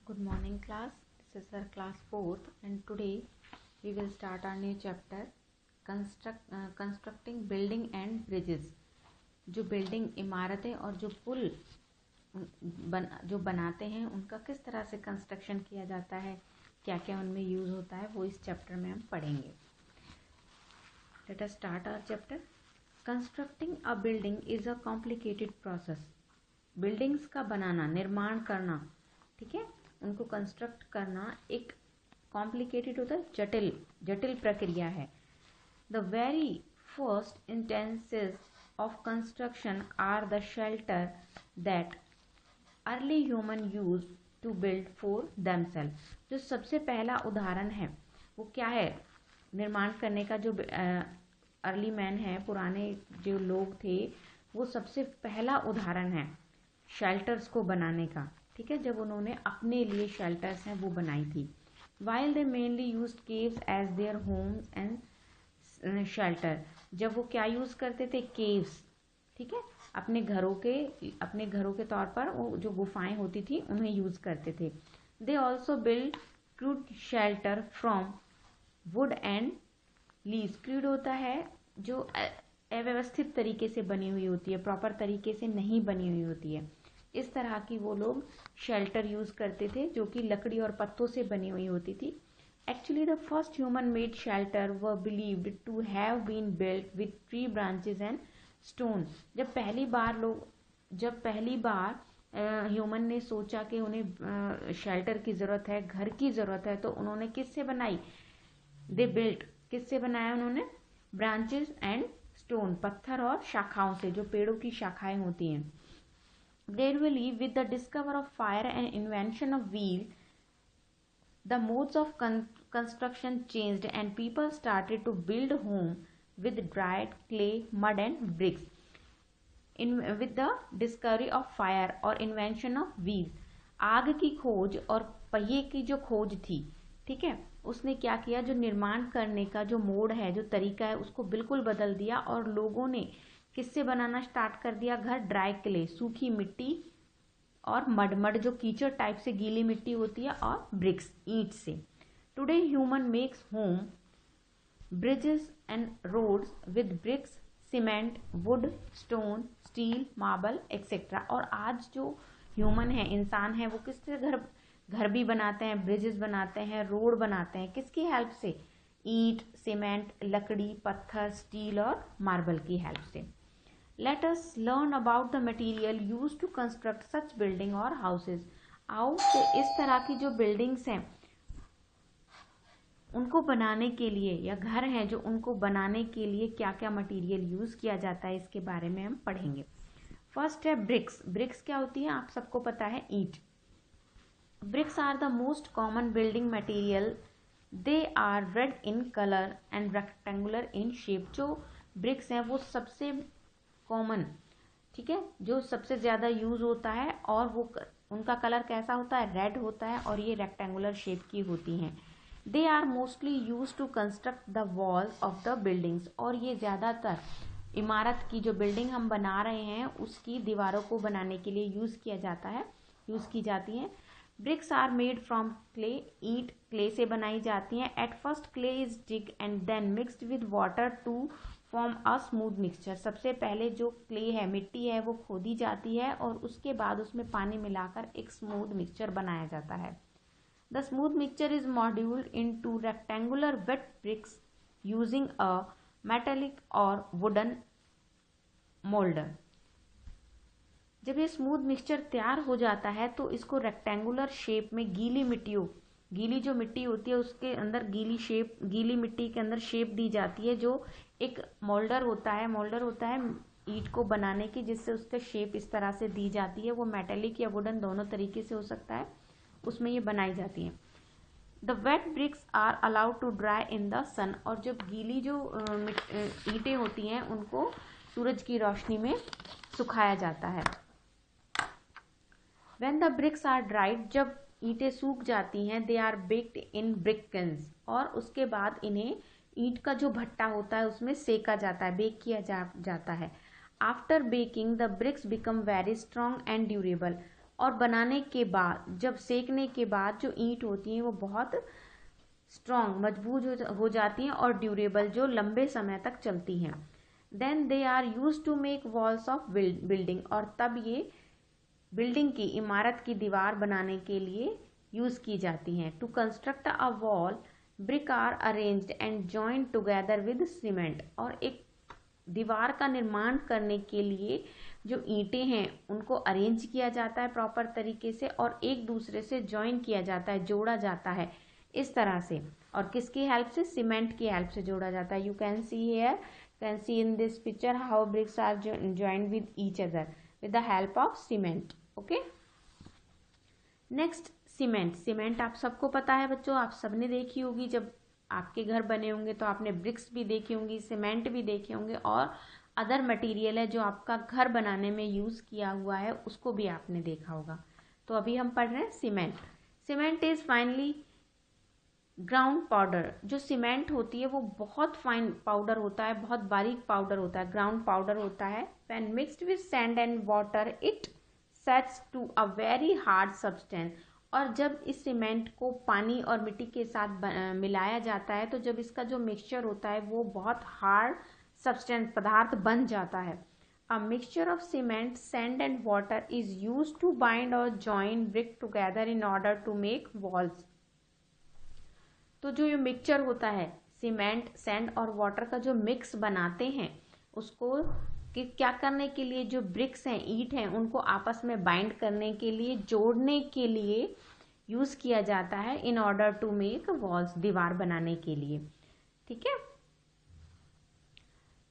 Good morning class. This is our class 4th and today we will start our new chapter constructing building and bridges. जो building इमारतें और जो पुल जो बनाते हैं उनका किस तरह से कंस्ट्रक्शन किया जाता है, क्या क्या उनमें यूज़ होता है, वो इस चैप्टर में हम पढ़ेंगे. Let us start our chapter. Constructing a building is a complicated process. Buildings का बनाना, निर्माण करना, ठीक है, उनको कंस्ट्रक्ट करना एक कॉम्प्लिकेटेड होता है, जटिल प्रक्रिया है. The very first instances of construction are the shelter that early human use to build for themselves. जो सबसे पहला उदाहरण है वो क्या है निर्माण करने का, जो अर्ली मैन है, पुराने जो लोग थे, वो सबसे पहला उदाहरण है शेल्टर्स को बनाने का. ठीक है, जब उन्होंने अपने लिए शेल्टर्स हैं वो बनाई थी. While they mainly use caves as their homes and shelter. जब वो क्या यूज करते थे, केव्स, ठीक है, अपने घरों के तौर पर वो जो गुफाएं होती थी उन्हें यूज करते थे. They also build crude shelter from would and leaves. Crude होता है जो अव्यवस्थित तरीके से बनी हुई होती है, प्रॉपर तरीके से नहीं बनी हुई होती है. इस तरह की वो लोग शेल्टर यूज करते थे जो कि लकड़ी और पत्तों से बनी हुई होती थी. Actually the first human made shelter were believed to have been built with tree branches and stone. जब पहली बार ह्यूमन ने सोचा कि उन्हें शेल्टर की जरूरत है, घर की जरूरत है, तो उन्होंने किससे बनाई, दे बिल्ट, किससे बनाया उन्होंने, ब्रांचेस एंड स्टोन, पत्थर और शाखाओं से, जो पेड़ों की शाखाएं होती हैं. Gradually, with the discovery of fire and invention of wheel, the modes of construction changed and people started to build home with dried clay, mud and bricks. With the discovery of fire और invention of wheel, आग की खोज और पहिए की जो खोज थी, ठीक है, उसने क्या किया, जो निर्माण करने का जो मोड है, जो तरीका है, उसको बिल्कुल बदल दिया और लोगों ने किससे बनाना स्टार्ट कर दिया, घर, ड्राई क्ले, सूखी मिट्टी, और मड जो कीचड़ टाइप से गीली मिट्टी होती है, और ब्रिक्स, ईंट से. Today human makes home, bridges and roads with bricks, cement, wood, stone, steel, marble etcetera. और आज जो ह्यूमन है, इंसान है, वो किससे घर भी बनाते हैं, ब्रिजेस बनाते हैं, रोड बनाते हैं, किसकी हेल्प से, ईंट, सीमेंट, लकड़ी, पत्थर, स्टील और मार्बल की हेल्प से. Let us learn about the material used to construct such building or houses. आओ तो इस तरह की जो बिल्डिंग्स हैं उनको बनाने के लिए, या घर हैं जो उनको बनाने के लिए क्या क्या मटेरियल यूज किया जाता है, इसके बारे में हम पढ़ेंगे. फर्स्ट है ब्रिक्स. ब्रिक्स क्या होती है, आप सबको पता है, ईंट. Bricks are the most common building material. They are red in colour and rectangular in shape. जो ब्रिक्स हैं वो सबसे कॉमन, ठीक है, जो सबसे ज्यादा यूज होता है, और वो उनका कलर कैसा होता है, रेड होता है, और ये रेक्टेंगुलर शेप की होती हैं. They are mostly use to construct the walls of the buildings. और ये ज्यादातर इमारत की, जो बिल्डिंग हम बना रहे हैं उसकी दीवारों को बनाने के लिए यूज की जाती है. Bricks are made from clay. ईंट क्ले से बनाई जाती हैं. At first clay is dig and then mixed with water to form a smooth mixture. सबसे पहले जो क्ले है, मिट्टी है, वो खोदी जाती है और उसके बाद उसमें पानी मिलाकर एक स्मूथ मिक्सचर बनाया जाता है. The smooth mixture is moulded into rectangular wet bricks using a metallic or wooden moulder. जब ये स्मूथ मिक्सचर तैयार हो जाता है तो इसको रेक्टेंगुलर शेप में गीली जो मिट्टी होती है उसके अंदर गीली मिट्टी के अंदर शेप दी जाती है, जो एक मोल्डर होता है ईंट को बनाने की, जिससे उसका शेप इस तरह से दी जाती है. वो मेटेलिक या वुडन दोनों तरीके से हो सकता है, उसमें ये बनाई जाती है. The wet bricks are allowed to dry in the sun. और जब गीली जो ईंटें होती हैं उनको सूरज की रोशनी में सुखाया जाता है. When the bricks are dried, जब ईंटें सूख जाती हैं, they are baked in brick kilns. और उसके बाद इन्हें ईंट का जो भट्टा होता है उसमें सेका जाता है, बेक किया जाता है. After baking the bricks become very strong and durable. और बनाने के बाद जब सेकने के बाद जो ईंट होती हैं वो बहुत स्ट्रॉन्ग मजबूत हो जाती हैं और ड्यूरेबल जो लंबे समय तक चलती हैं। Then they are use to make walls of building, और तब ये बिल्डिंग की इमारत की दीवार बनाने के लिए यूज की जाती हैं। To construct a wall brick are arranged and joint together with cement, और एक दीवार का निर्माण करने के लिए जो ईंटें हैं उनको अरेंज किया जाता है प्रॉपर तरीके से और एक दूसरे से ज्वाइन किया जाता है, जोड़ा जाता है इस तरह से। और किसकी हेल्प से? सीमेंट की हेल्प से जोड़ा जाता है। You can see here, can see in this picture how bricks are joined with each other with the help of cement. Okay, next cement. Cement आप सबको पता है बच्चों, आप सबने देखी होगी, जब आपके घर बने होंगे तो आपने ब्रिक्स भी देखी होंगी, सीमेंट भी देखे होंगे, और अदर मटेरियल है जो आपका घर बनाने में यूज किया हुआ है उसको भी आपने देखा होगा। तो अभी हम पढ़ रहे हैं cement. Cement is finally ground powder. जो सीमेंट होती है वो बहुत फाइन पाउडर होता है, बहुत बारीक पाउडर होता है, ग्राउंड पाउडर होता है। When mixed with sand and water it sets to a very hard substance. और जब इस सीमेंट को पानी और मिट्टी के साथ मिलाया जाता है तो जब इसका जो मिक्सचर होता है वो बहुत हार्ड सब्सटेंस पदार्थ बन जाता है। A mixture of cement, sand and water is used to bind or join brick together in order to make walls. तो जो ये मिक्सचर होता है सीमेंट, सैंड और वाटर का जो मिक्स बनाते हैं उसको कि क्या करने के लिए, जो ब्रिक्स हैं, ईंट हैं, उनको आपस में बाइंड करने के लिए, जोड़ने के लिए यूज किया जाता है in order to make walls, दीवार बनाने के लिए। ठीक है।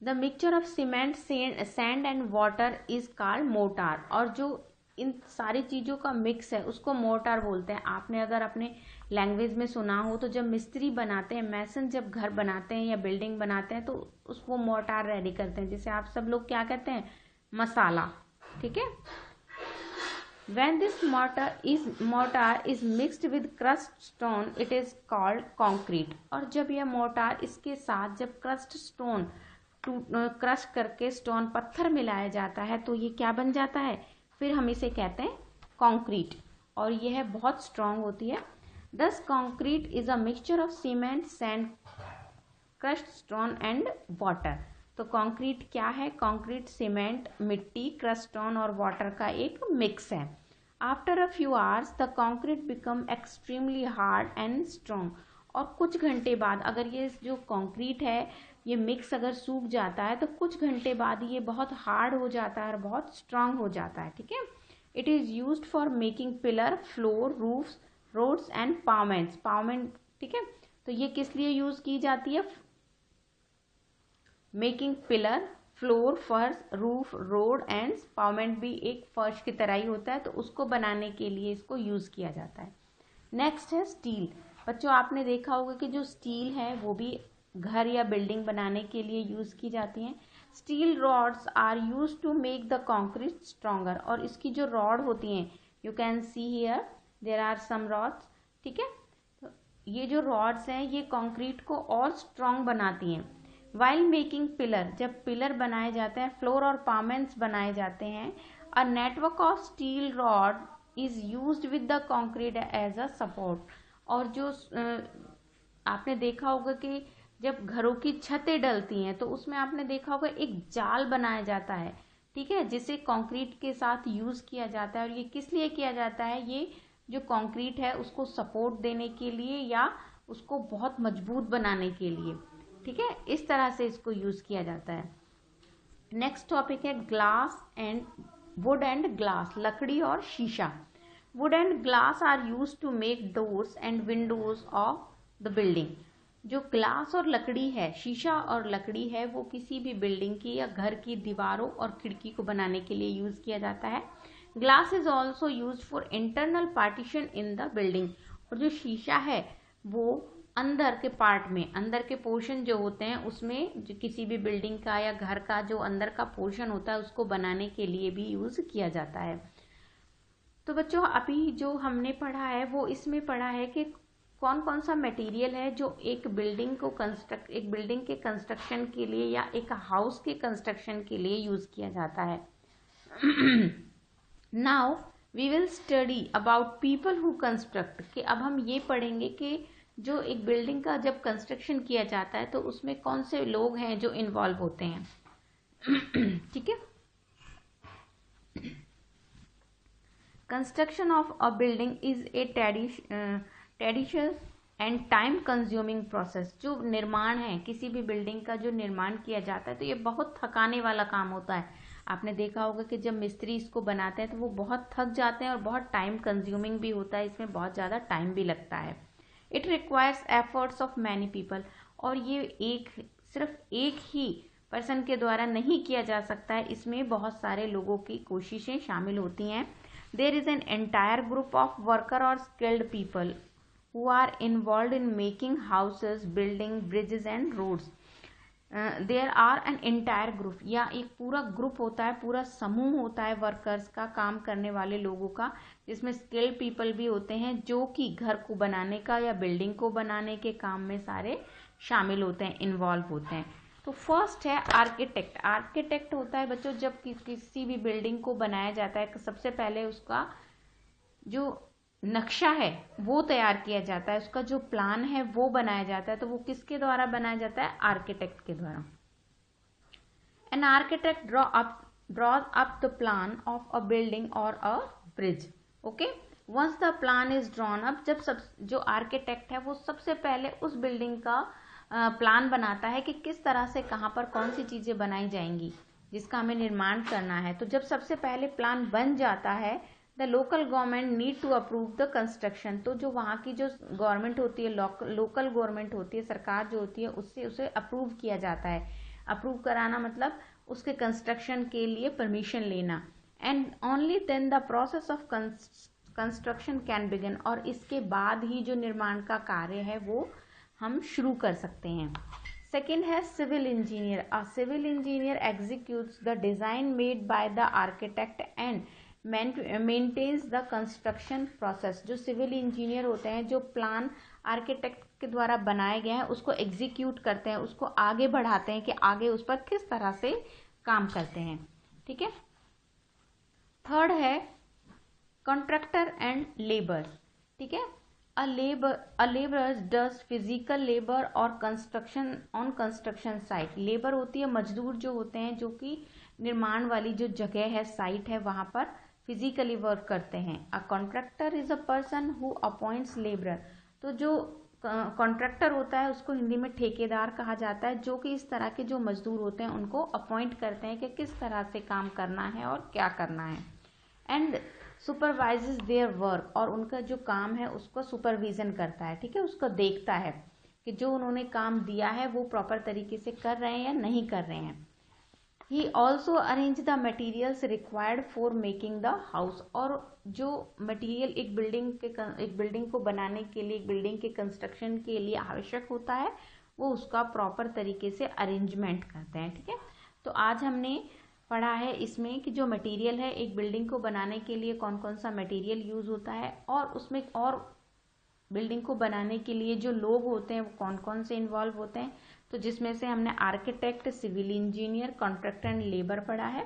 The mixture of cement, sand and water is called mortar. और जो इन सारी चीजों का मिक्स है उसको मोर्टार बोलते हैं। आपने अगर अपने लैंग्वेज में सुना हो तो जब मिस्त्री बनाते हैं, मैसन जब घर बनाते हैं या बिल्डिंग बनाते हैं तो उसको मोर्टार रेडी करते हैं, जिसे आप सब लोग क्या कहते हैं? मसाला। ठीक है। When this mortar is mixed with crushed stone, it is called concrete. और जब यह मोर्टार इसके साथ जब क्रस्ट स्टोन क्रश करके स्टोन पत्थर मिलाया जाता है तो ये क्या बन जाता है? फिर हम इसे कहते हैं कंक्रीट, और यह बहुत स्ट्रांग होती है। Thus concrete is a mixture of cement, sand, crushed stone and water. तो कंक्रीट क्या है? कंक्रीट सीमेंट, मिट्टी, क्रस्ट स्टोन और वाटर का एक मिक्स है। After a few hours the concrete become extremely hard and strong. और कुछ घंटे बाद अगर ये जो कंक्रीट है ये मिक्स अगर सूख जाता है तो कुछ घंटे बाद ये बहुत हार्ड हो जाता है और बहुत स्ट्रांग हो जाता है। ठीक है। It is used for making pillar, floor, roofs, roads and pavements. Pavement, ठीक है, तो ये किस लिए यूज की जाती है? मेकिंग पिलर, फ्लोर, फर्श, रूफ, रोड एंड पावमेंट भी एक फर्श की तरह ही होता है, तो उसको बनाने के लिए इसको यूज किया जाता है। नेक्स्ट है स्टील। बच्चों आपने देखा होगा कि जो स्टील है वो भी घर या बिल्डिंग बनाने के लिए यूज की जाती हैं। Steel rods are use to make the concrete stronger. और इसकी जो रॉड होती हैं, you can see here there are some rods. ठीक है, तो ये जो रॉड्स हैं ये कंक्रीट को और स्ट्रॉन्ग बनाती हैं। वाइल मेकिंग पिलर, जब पिलर बनाए जाते हैं, फ्लोर और पावमेंट्स बनाए जाते हैं, a network of steel rod is used with the concrete as a support. और जो आपने देखा होगा कि जब घरों की छतें डलती हैं तो उसमें आपने देखा होगा एक जाल बनाया जाता है, ठीक है, जिसे कंक्रीट के साथ यूज किया जाता है। और ये किस लिए किया जाता है? ये जो कंक्रीट है उसको सपोर्ट देने के लिए या उसको बहुत मजबूत बनाने के लिए। ठीक है, इस तरह से इसको यूज किया जाता है। नेक्स्ट टॉपिक है glass and wood and glass, लकड़ी और शीशा। Wood and glass are use to make doors and windows of the building. जो ग्लास और लकड़ी है, शीशा और लकड़ी है, वो किसी भी बिल्डिंग की या घर की दीवारों और खिड़की को बनाने के लिए यूज किया जाता है। Glass is also use for internal partition in the building. और जो शीशा है वो अंदर के पार्ट में, अंदर के पोर्शन जो होते हैं उसमें, जो किसी भी बिल्डिंग का या घर का जो अंदर का पोर्शन होता है उसको बनाने के लिए भी यूज किया जाता है। तो बच्चों अभी जो हमने पढ़ा है वो इसमें पढ़ा है कि कौन कौन सा मटेरियल है जो एक बिल्डिंग के कंस्ट्रक्शन के लिए या एक हाउस के कंस्ट्रक्शन के लिए यूज किया जाता है। Now we will study about people who construct, कि अब हम ये पढ़ेंगे कि जो एक बिल्डिंग का जब कंस्ट्रक्शन किया जाता है तो उसमें कौन से लोग हैं जो इन्वॉल्व होते हैं। ठीक है। Construction of a building is a tedious and time consuming process. जो निर्माण है किसी भी बिल्डिंग का, जो निर्माण किया जाता है तो ये बहुत थकाने वाला काम होता है। आपने देखा होगा कि जब मिस्त्री इसको बनाते हैं तो वो बहुत थक जाते हैं और बहुत टाइम कंज्यूमिंग भी होता है, इसमें बहुत ज़्यादा टाइम भी लगता है। It requires efforts of many people, और ये सिर्फ एक ही पर्सन के द्वारा नहीं किया जा सकता है, इसमें बहुत सारे लोगों की कोशिशें शामिल होती हैं। There is an entire group of worker or skilled people who are involved in making houses, building, bridges and roads. There are an entire group, या एक पूरा ग्रुप होता है, पूरा समूह होता है वर्कर्स का, काम करने वाले लोगों का, जिसमें स्किल्ड पीपल भी होते हैं जो कि घर को बनाने का या बिल्डिंग को बनाने के काम में सारे शामिल होते हैं, इन्वॉल्व होते हैं। तो फर्स्ट है आर्किटेक्ट। आर्किटेक्ट होता है बच्चों जब किसी भी बिल्डिंग को बनाया जाता है, सबसे पहले उसका जो नक्शा है वो तैयार किया जाता है, उसका जो प्लान है वो बनाया जाता है। तो वो किसके द्वारा बनाया जाता है? आर्किटेक्ट के द्वारा। An architect draws up the plan of a building or a bridge. Okay, once the plan is drawn up, जब जो आर्किटेक्ट है वो सबसे पहले उस बिल्डिंग का प्लान बनाता है कि किस तरह से कहाँ पर कौन सी चीजें बनाई जाएंगी जिसका हमें निर्माण करना है। तो जब सबसे पहले प्लान बन जाता है, the local government need to approve the construction. तो जो वहाँ की जो गवर्नमेंट होती है, लोकल गवर्नमेंट होती है, सरकार जो होती है, उससे उसे अप्रूव किया जाता है। अप्रूव कराना मतलब उसके कंस्ट्रक्शन के लिए परमिशन लेना। And only then the process of construction can begin, और इसके बाद ही जो निर्माण का कार्य है वो हम शुरू कर सकते हैं। सेकेंड है civil engineer. A civil engineer executes the design made by the architect and maintains the construction process. जो सिविल इंजीनियर होते हैं, जो प्लान आर्किटेक्ट के द्वारा बनाए गए हैं उसको एग्जीक्यूट करते हैं, उसको आगे बढ़ाते हैं कि आगे उस पर किस तरह से काम करते हैं। ठीक है। थर्ड है कॉन्ट्रैक्टर एंड लेबर। ठीक है। A labour does physical labour or construction on construction site. Labour होती है मजदूर जो होते हैं, जो कि निर्माण वाली जो जगह है, साइट है, वहां पर फिजिकली वर्क करते हैं। A contractor is a person who appoints labour. तो जो कॉन्ट्रैक्टर होता है उसको हिंदी में ठेकेदार कहा जाता है, जो कि इस तरह के जो मजदूर होते हैं उनको अपॉइंट करते हैं कि किस तरह से काम करना है और क्या करना है। एंड सुपरवाइजेस देयर वर्क, और उनका जो काम है उसको सुपरविजन करता है। ठीक है, उसको देखता है कि जो उन्होंने काम दिया है वो प्रॉपर तरीके से कर रहे हैं या नहीं कर रहे हैं। He also arrange the materials required for making the house। और जो मटेरियल एक बिल्डिंग को बनाने के लिए, एक बिल्डिंग के कंस्ट्रक्शन के लिए आवश्यक होता है, वो उसका प्रॉपर तरीके से अरेंजमेंट करते हैं। ठीक है। तो आज हमने पढ़ा है इसमें कि जो मटेरियल है एक बिल्डिंग को बनाने के लिए कौन कौन सा मटेरियल यूज होता है, और उसमें और बिल्डिंग को बनाने के लिए जो लोग होते हैं वो कौन कौन से इन्वॉल्व होते हैं। तो जिसमें से हमने architect, civil engineer, contractor and labour पढ़ा है।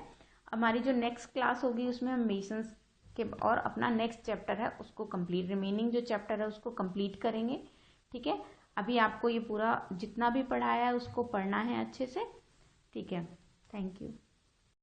हमारी जो नेक्स्ट क्लास होगी उसमें हम मेसन्स के और अपना नेक्स्ट चैप्टर है उसको कंप्लीट, रिमेनिंग जो चैप्टर है उसको कंप्लीट करेंगे। ठीक है। अभी आपको ये पूरा जितना भी पढ़ाया है उसको पढ़ना है अच्छे से। ठीक है। Thank you.